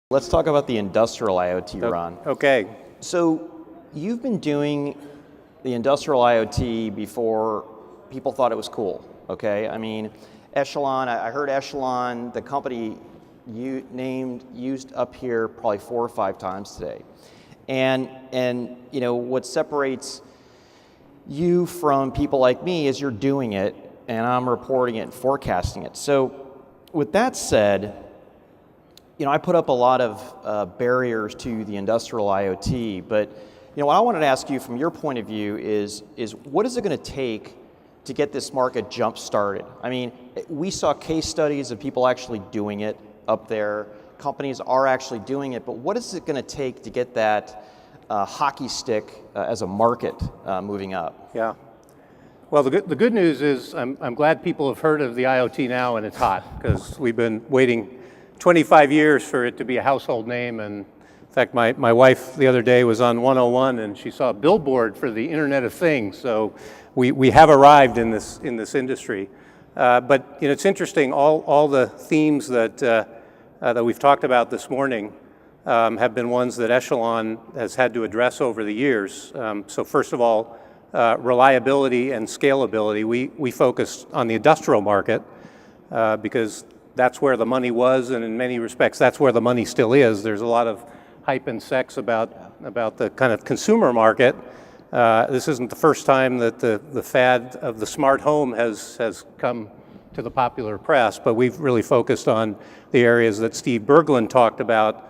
Let's talk about the industrial IoT, Ron. Okay. So you've been doing the industrial IoT before people thought it was cool, okay? I mean, Echelon, I heard Echelon, the company you named, used up here probably 4 or 5 times today. And you know, what separates you from people like me is you're doing it, and I'm reporting it and forecasting it. So with that said, you know, I put up a lot of barriers to the industrial IoT, but you know, what I wanted to ask you from your point of view is what is it going to take to get this market jump started? I mean, we saw case studies of people actually doing it up there. Companies are actually doing it, but what is it going to take to get that hockey stick as a market moving up? Yeah. Well, the good news is I'm glad people have heard of the IoT now and it's hot, because we've been waiting 25 years for it to be a household name. And in fact, my wife the other day was on 101 and she saw a billboard for the Internet of Things. So we have arrived in this industry. But you know, it's interesting, all the themes that we've talked about this morning have been ones that Echelon has had to address over the years. So first of all, reliability and scalability. We focused on the industrial market because that's where the money was, and in many respects, that's where the money still is. There's a lot of hype and sex about the kind of consumer market. This isn't the first time that the fad of the smart home has come to the popular press, but we've really focused on the areas that Steve Berglund talked about,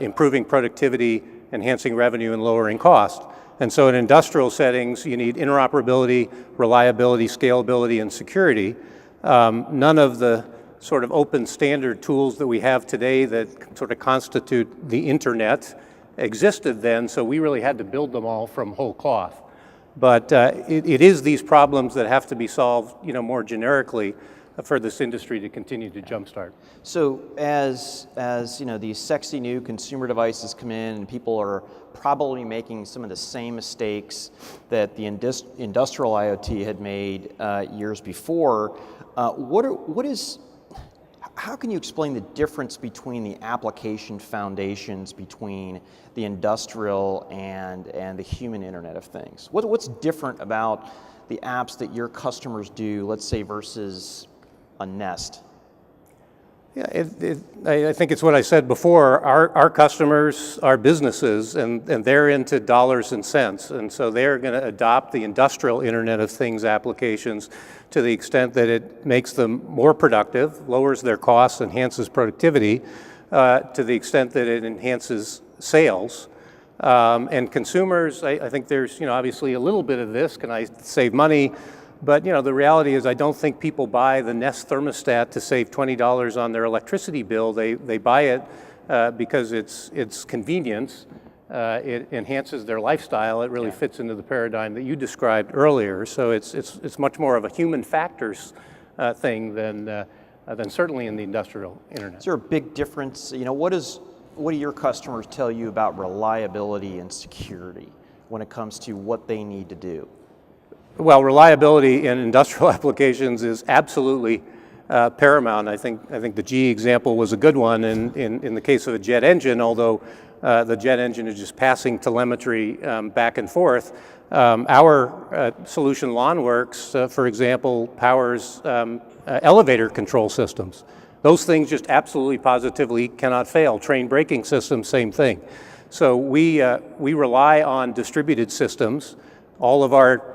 improving productivity, enhancing revenue, and lowering cost. And so in industrial settings, you need interoperability, reliability, scalability, and security. None of the sort of open standard tools that we have today that sort of constitute the internet existed then, so we really had to build them all from whole cloth. But it is these problems that have to be solved, you know, more generically for this industry to continue to jumpstart. So as you know, these sexy new consumer devices come in and people are probably making some of the same mistakes that the industrial IoT had made years before, how can you explain the difference between the application foundations between the industrial and the human Internet of Things? What's different about the apps that your customers do, let's say, versus a Nest? Yeah, I think it's what I said before. Our customers are businesses, and they're into dollars and cents, and so they're going to adopt the industrial Internet of Things applications to the extent that it makes them more productive, lowers their costs, enhances productivity, to the extent that it enhances sales. And consumers, I think there's, you know, obviously a little bit of this. Can I save money? But you know, the reality is I don't think people buy the Nest thermostat to save $20 on their electricity bill. They buy it because it's convenience. It enhances their lifestyle. It really fits into the paradigm that you described earlier. So it's much more of a human factors thing than certainly in the industrial internet. Is there a big difference? You know, what do your customers tell you about reliability and security when it comes to what they need to do? Well, reliability in industrial applications is absolutely paramount. I think the GE example was a good one in the case of a jet engine, although the jet engine is just passing telemetry back and forth. Our solution LawnWorks, for example, powers elevator control systems. Those things just absolutely positively cannot fail. Train braking systems, same thing. So we rely on distributed systems. All of our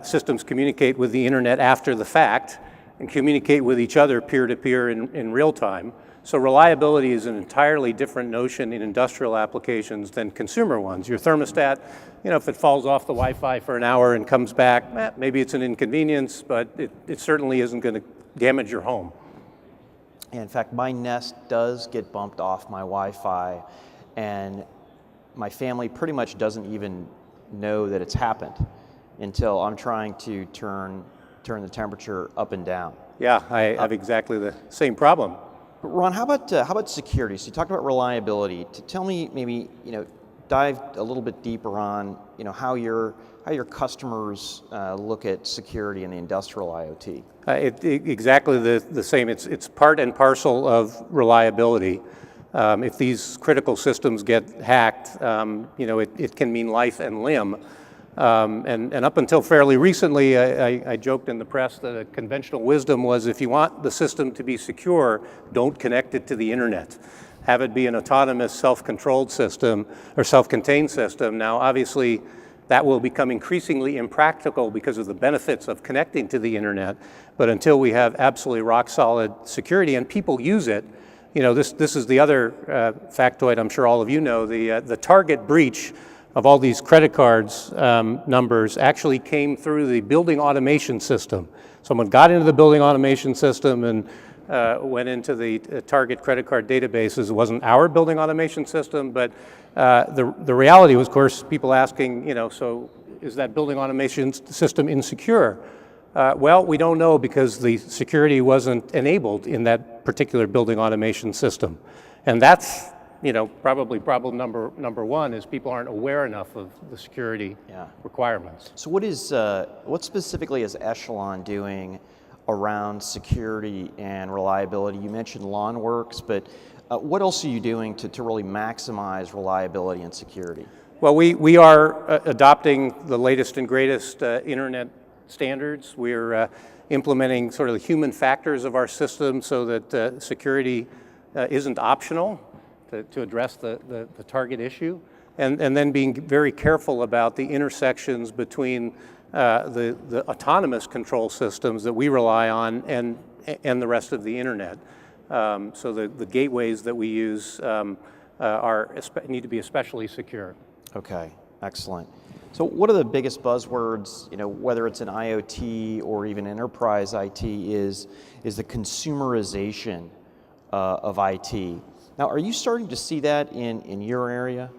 systems communicate with the internet after the fact and communicate with each other peer-to-peer in real time. So reliability is an entirely different notion in industrial applications than consumer ones. Your thermostat, you know, if it falls off the Wi-Fi for an hour and comes back, maybe it's an inconvenience, but it certainly isn't going to damage your home. In fact, my Nest does get bumped off my Wi-Fi, and my family pretty much doesn't even know that it's happened until I'm trying to turn the temperature up and down. Yeah, I have exactly the same problem. Ron, how about security? So you talked about reliability. Tell me, maybe, you know, dive a little bit deeper on, you know, how your customers look at security in the industrial IoT. Exactly the same. It's part and parcel of reliability. If these critical systems get hacked, it can mean life and limb. And up until fairly recently, I joked in the press that a conventional wisdom was, if you want the system to be secure, don't connect it to the internet. Have it be an autonomous, self-controlled system or self-contained system. Now, obviously, that will become increasingly impractical because of the benefits of connecting to the internet. But until we have absolutely rock-solid security and people use it, this is the other factoid I'm sure all of you know, the target breach of all these credit cards numbers actually came through the building automation system. Someone got into the building automation system and went into the target credit card databases. It wasn't our building automation system, but the reality was, of course, people asking, so is that building automation system insecure? Well, we don't know because the security wasn't enabled in that particular building automation system. And that's, probably problem number one is people aren't aware enough of the security requirements. So what specifically is Echelon doing around security and reliability? You mentioned LawnWorks, but what else are you doing to really maximize reliability and security? Well, we are adopting the latest and greatest internet standards. We're implementing sort of the human factors of our system so that security isn't optional to address the target issue, and then being very careful about the intersections between the autonomous control systems that we rely on and the rest of the internet. So the gateways that we use need to be especially secure. Okay, excellent. So what are the biggest buzzwords, whether it's in IoT or even enterprise IT, is the consumerization of IT. Now, are you starting to see that in your area,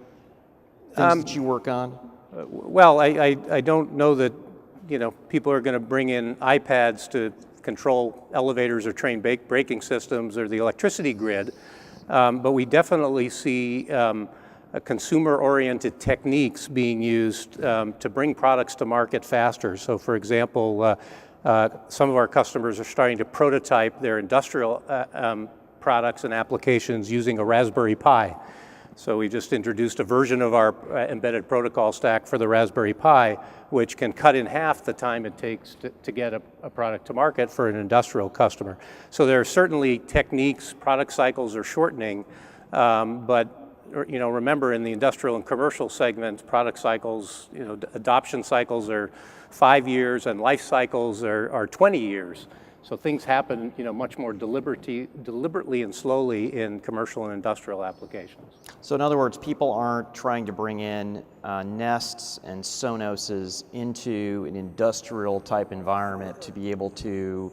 things that you work on? Well, I don't know that people are going to bring in iPads to control elevators or train braking systems or the electricity grid, but we definitely see consumer-oriented techniques being used to bring products to market faster. So, for example, some of our customers are starting to prototype their industrial products and applications using a Raspberry Pi. So we just introduced a version of our embedded protocol stack for the Raspberry Pi, which can cut in half the time it takes to get a product to market for an industrial customer. So there are certainly techniques, product cycles are shortening, but remember in the industrial and commercial segments, product cycles, adoption cycles are 5 years and life cycles are 20 years. So things happen, much more deliberately and slowly in commercial and industrial applications. So in other words, people aren't trying to bring in Nests and Sonoses into an industrial type environment to be able to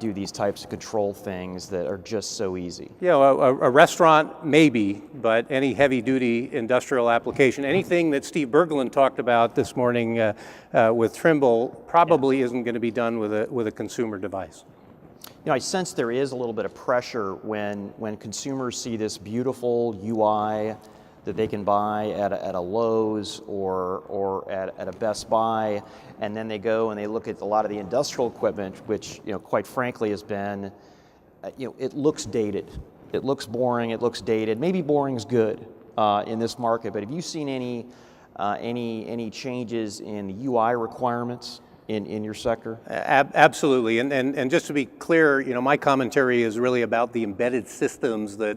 do these types of control things that are just so easy. Yeah, a restaurant maybe, but any heavy-duty industrial application, anything that Steve Berglund talked about this morning with Trimble probably isn't going to be done with a consumer device. I sense there is a little bit of pressure when consumers see this beautiful UI that they can buy at a Lowe's or at a Best Buy, and then they go and they look at a lot of the industrial equipment, which quite frankly has been, it looks dated, it looks boring, it looks dated. Maybe boring's good in this market, but have you seen any changes in the UI requirements in your sector? Absolutely, and just to be clear, my commentary is really about the embedded systems that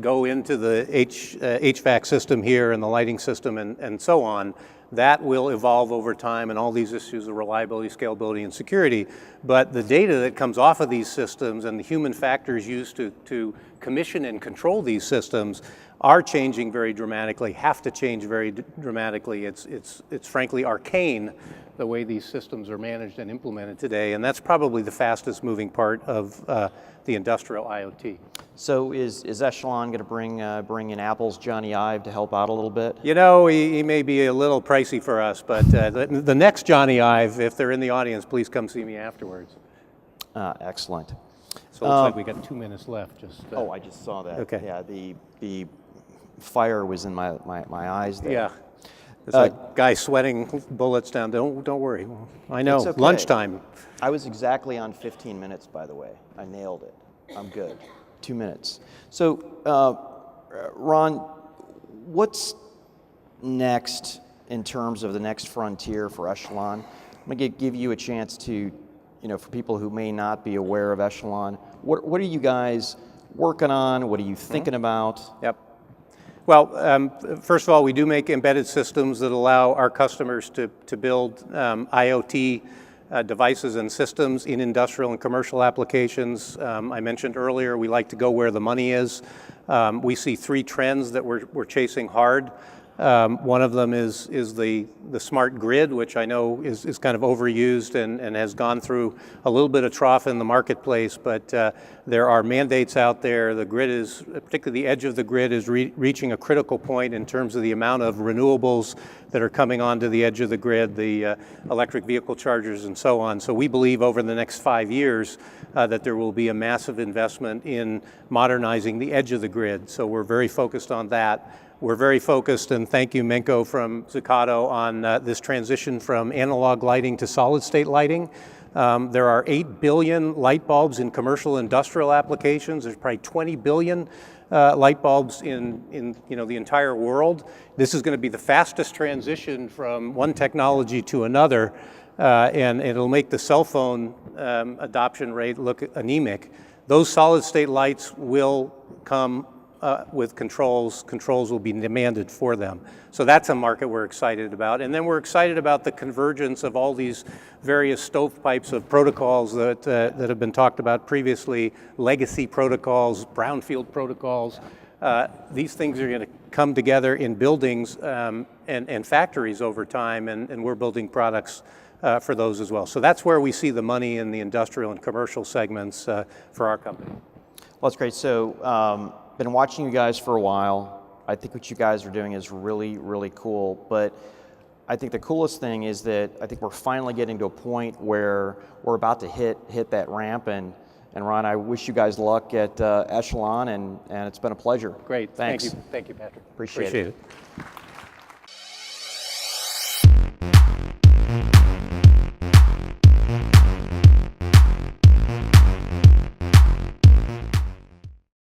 go into the HVAC system here and the lighting system and so on. That will evolve over time and all these issues of reliability, scalability, and security. But the data that comes off of these systems and the human factors used to commission and control these systems are changing very dramatically, have to change very dramatically. It's frankly arcane the way these systems are managed and implemented today, and that's probably the fastest moving part of the industrial IoT. So is Echelon going to bring in Apple's Johnny Ive to help out a little bit? He may be a little pricey for us, but the next Johnny Ive, if they're in the audience, please come see me afterwards. Excellent. So it looks like we got 2 minutes left. I just saw that. Okay. Yeah, the fire was in my eyes there. Yeah. There's a guy sweating bullets down. Don't worry. I know. It's okay. Lunchtime. I was exactly on 15 minutes, by the way. I nailed it. I'm good. 2 minutes. So, Ron, what's next in terms of the next frontier for Echelon? I'm going to give you a chance to, for people who may not be aware of Echelon, what are you guys working on? What are you thinking about? Yep. Well, first of all, we do make embedded systems that allow our customers to build IoT devices and systems in industrial and commercial applications. I mentioned earlier, we like to go where the money is. We see 3 trends that we're chasing hard. One of them is the smart grid, which I know is kind of overused and has gone through a little bit of trough in the marketplace, but there are mandates out there. The grid is, particularly the edge of the grid, is reaching a critical point in terms of the amount of renewables that are coming onto the edge of the grid, the electric vehicle chargers and so on. So we believe over the next 5 years that there will be a massive investment in modernizing the edge of the grid. So we're very focused on that. We're very focused, and thank you, Menko from Zucato, on this transition from analog lighting to solid-state lighting. There are 8 billion light bulbs in commercial industrial applications. There's probably 20 billion light bulbs in the entire world. This is going to be the fastest transition from one technology to another, and it'll make the cell phone adoption rate look anemic. Those solid-state lights will come with controls. Controls will be demanded for them. So that's a market we're excited about. And then we're excited about the convergence of all these various stovepipes of protocols that have been talked about previously, legacy protocols, brownfield protocols. These things are going to come together in buildings and factories over time, and we're building products for those as well. So that's where we see the money in the industrial and commercial segments for our company. Well, that's great. So, been watching you guys for a while. I think what you guys are doing is really, really cool. But I think the coolest thing is that I think we're finally getting to a point where we're about to hit that ramp. And Ron, I wish you guys luck at Echelon, and it's been a pleasure. Great. Thanks. Thank you, Patrick. Appreciate it.